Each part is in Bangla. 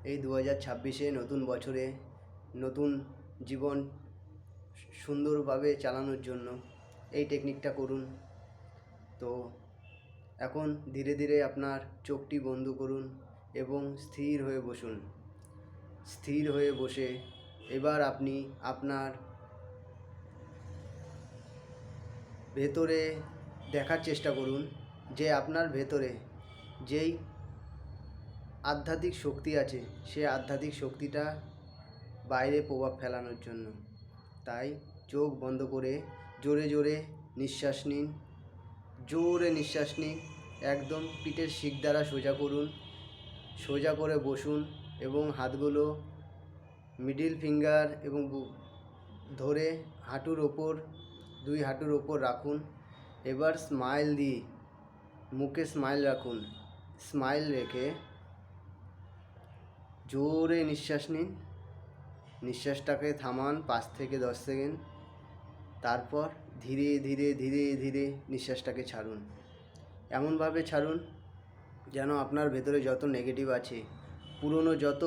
এই 2026-এ নতুন বছরে নতুন জীবন সুন্দরভাবে চালানোর জন্য এই টেকনিকটা করুন। তো এখন ধীরে ধীরে আপনার চোখটি বন্ধ করুন এবং স্থির হয়ে বসুন। স্থির হয়ে বসে এবার আপনি আপনার ভেতরে দেখার চেষ্টা করুন যে আপনার ভেতরে যেই আধ্যাত্মিক শক্তি আছে সে আধ্যাত্মিক শক্তিটা বাইরে প্রভাব ফেলানোর জন্য। তাই চোখ বন্ধ করে জোরে জোরে নিঃশ্বাস নিন। জোরে নিঃশ্বাস নিন। একদম পিঠের শিক দ্বারা সোজা করুন। সোজা করে বসুন এবং হাতগুলো মিডিল ফিঙ্গার এবং ধরে হাঁটুর ওপর, দুই হাঁটুর ওপর রাখুন। এবার স্মাইল দিয়ে মুখে স্মাইল রাখুন। স্মাইল রেখে জোরে নিঃশ্বাস নিন। নিঃশ্বাসটাকে থামান 5 থেকে 10 সেকেন্ড। তারপর ধীরে ধীরে ধীরে ধীরে নিঃশ্বাসটাকে ছাড়ুন। এমনভাবে ছাড়ুন যেন আপনার ভেতরে যত নেগেটিভ আছে, পুরনো যত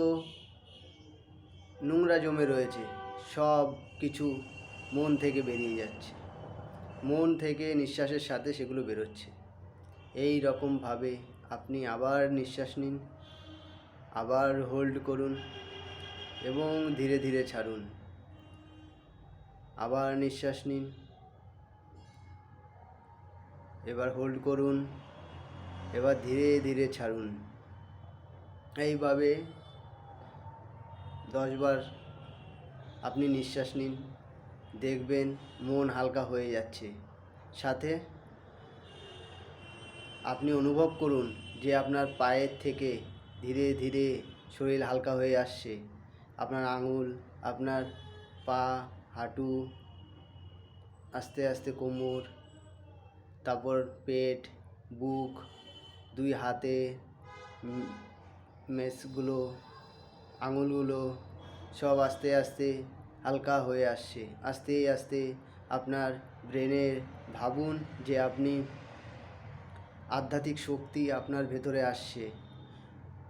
নোংরা জমে রয়েছে, সব কিছু মন থেকে বেরিয়ে যাচ্ছে। মন থেকে নিঃশ্বাসের সাথে সেগুলো বেরোচ্ছে। এই রকমভাবে আপনি আবার নিঃশ্বাস নিন, আবার হোল্ড করুন এবং ধীরে ধীরে ছাড়ুন। আবার নিঃশ্বাস নিন, এবার হোল্ড করুন, এবার ধীরে ধীরে ছাড়ুন। এইভাবে 10 বার আপনি নিঃশ্বাস নিন। দেখবেন মন হালকা হয়ে যাচ্ছে। সাথে আপনি অনুভব করুন যে আপনার পায়ের থেকে ধীরে ধীরে শরীর হালকা হয়ে আসছে। আপনার আঙুল, আপনার পা, হাঁটু, আস্তে আস্তে কোমর, তারপর পেট, বুক, দুই হাতে মেসগুলো, আঙুলগুলো সব আস্তে আস্তে হালকা হয়ে আসছে। আস্তে আস্তে আপনার ব্রেনের ভাবুন যে আপনি আধ্যাত্মিক শক্তি আপনার ভেতরে আসছে।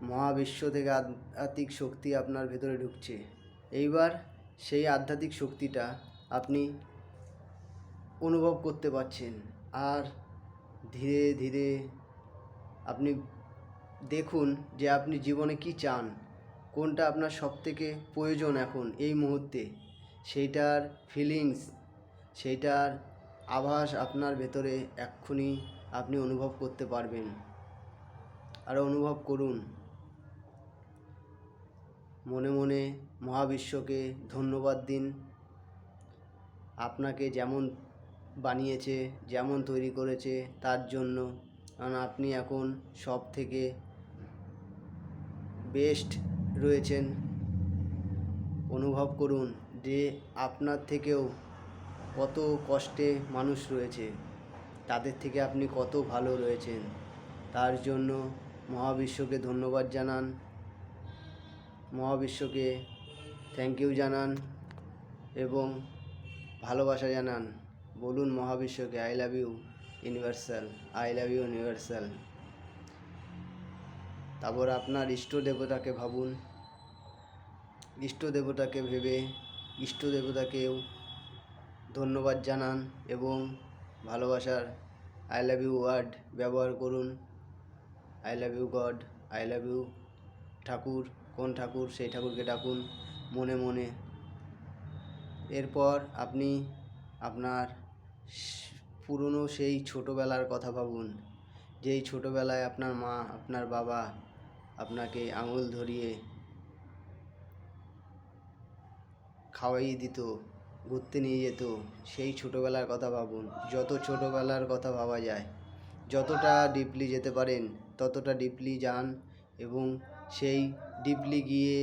মহাবিশ্ব থেকে আধ্যাত্মিক শক্তি আপনার ভেতরে ঢুকছে। এইবার সেই আধ্যাত্মিক শক্তিটা আপনি অনুভব করতে পারছেন। আর ধীরে ধীরে আপনি দেখুন যে আপনি জীবনে কি চান, কোনটা আপনার সবথেকে প্রয়োজন এখন এই মুহূর্তে, সেইটার ফিলিংস, সেইটার আভাস আপনার ভেতরে এক্ষুনি আপনি অনুভব করতে পারবেন। আর অনুভব করুন। মনে মনে মহাবিশ্বকে ধন্যবাদ দিন। আপনাকে যেমন বানিয়েছে, যেমন তৈরি করেছে তার জন্য, কারণ আপনি এখন সব থেকে বেস্ট রয়েছেন। অনুভব করুন যে আপনার থেকেও কত কষ্টে মানুষ রয়েছে, তাদের থেকে আপনি কত ভালো রয়েছেন। তার জন্য মহাবিশ্বকে ধন্যবাদ জানান, মহাবিশ্বকে থ্যাংক ইউ জানান এবং ভালোবাসা জানান। বলুন মহাবিশ্বকে I love you universal, I love you universal. তারপর আপনার ইষ্ট দেবতাকে ভাবুন। ইষ্ট দেবতাকে ভেবে ইষ্ট দেবতাকেও ধন্যবাদ জানান এবং ভালোবাসার আই লাভ ইউ ওয়ার্ড ব্যবহার করুন। I love you God, I love you ঠাকুর। কোন ঠাকুর সেই ঠাকুরকে ডাকুন মনে মনে। এরপর আপনি আপনার পুরনো সেই ছোটোবেলার কথা ভাবুন, যেই ছোটোবেলায় আপনার মা, আপনার বাবা আপনাকে আঙুল ধরিয়ে খাওয়াইয়ে দিত, ঘুরতে নিয়ে যেত। সেই ছোটোবেলার কথা ভাবুন। যত ছোটোবেলার কথা ভাবা যায়, যতটা ডিপলি যেতে পারেন ততটা ডিপলি যান এবং সেই ডিপলি গিয়ে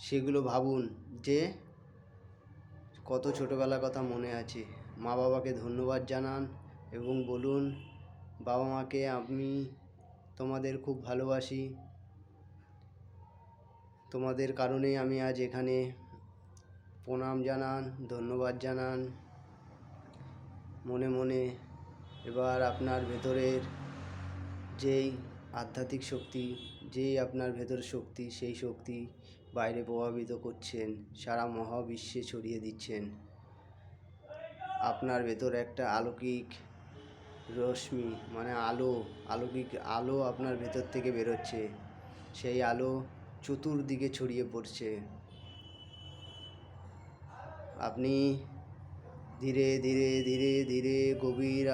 সেগুলো ভাবুন যে কত ছোটোবেলার কথা মনে আছে। মা বাবাকে ধন্যবাদ জানান এবং বলুন, বাবা মাকে আমি তোমাদের খুব ভালোবাসি, তোমাদের কারণেই আমি আজ এখানে। প্রণাম জানান, ধন্যবাদ জানান মনে মনে। এবার আপনার ভেতরের যেই আধ্যাত্মিক শক্তি যেই আপনার ভেতর শক্তি, সেই শক্তি বাইরে প্রভাবিত করছেন, সারা মহাবিশ্বে ছড়িয়ে দিচ্ছেন। আপনার ভেতর একটা অলৌকিক রশ্মি মানে অলৌকিক আলো আপনার ভেতর থেকে বেরোচ্ছে। সেই আলো চতুর্দিকে ছড়িয়ে পড়ছে। আপনি ধীরে ধীরে ধীরে ধীরে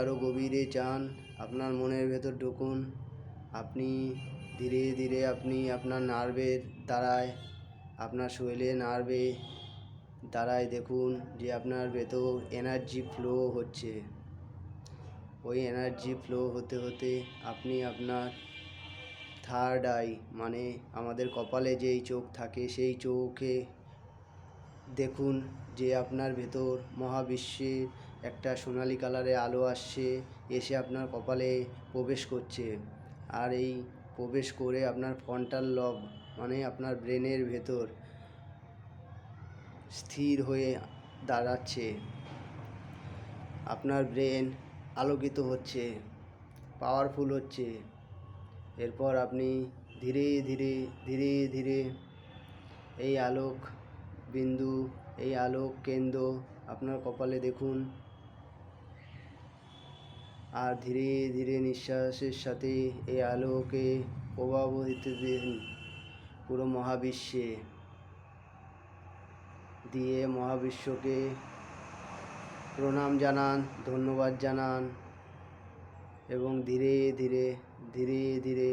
আরও গভীরে যান, আপনার মনের ভেতর ঢুকুন। আপনি ধীরে ধীরে আপনার নার্ভের দ্বারায়, আপনার শরীরের নার্ভে দ্বারায় দেখুন যে আপনার ভেতর এনার্জি ফ্লো হচ্ছে। ওই এনার্জি ফ্লো হতে হতে আপনি আপনার থার্ড আই মানে আমাদের কপালে যেই চোখ থাকে, সেই চোখে দেখুন যে আপনার ভেতর মহাবিশ্বে একটা সোনালি কালারে আলো আসছে, এসে আপনার কপালে প্রবেশ করছে। আর এই প্রবেশ করে আপনার ফ্রন্টাল লব মানে আপনার ব্রেনের ভেতর স্থির হয়ে দাঁড়াচ্ছে। আপনার ব্রেন আলোকিত হচ্ছে, পাওয়ারফুল হচ্ছে। এরপর আপনি ধীরে ধীরে ধীরে ধীরে এই আলোক বিন্দু, এই আলোক কেন্দ্র আপনার কপালে দেখুন। আর ধীরে ধীরে নিঃশ্বাসের সাথে এই আলোকে প্রবাহিত দিন পুরো মহাবিশ্বে, দিয়ে মহাবিশ্বকে প্রণাম জানান, ধন্যবাদ জানান এবং ধীরে ধীরে ধীরে ধীরে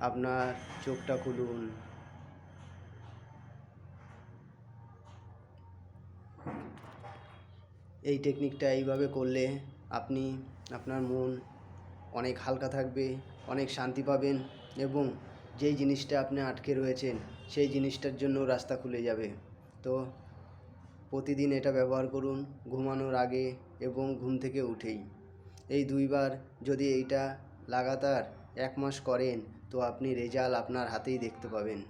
আপনার চোখটা খুলুন। এই টেকনিকটা এইভাবে করলে আপনার মন অনেক হালকা থাকবে, অনেক শান্তি পাবেন এবং যেই জিনিসটা আপনি আটকে রয়েছেন সেই জিনিসটার জন্য রাস্তা খুলে যাবে। তো প্রতিদিন এটা ব্যবহার করুন, ঘুমানোর আগে এবং ঘুম থেকে উঠেই। এই দুইবার যদি এইটা লাগাতার 1 মাস করেন তো আপনি রেজাল্ট আপনার হাতেই দেখতে পাবেন।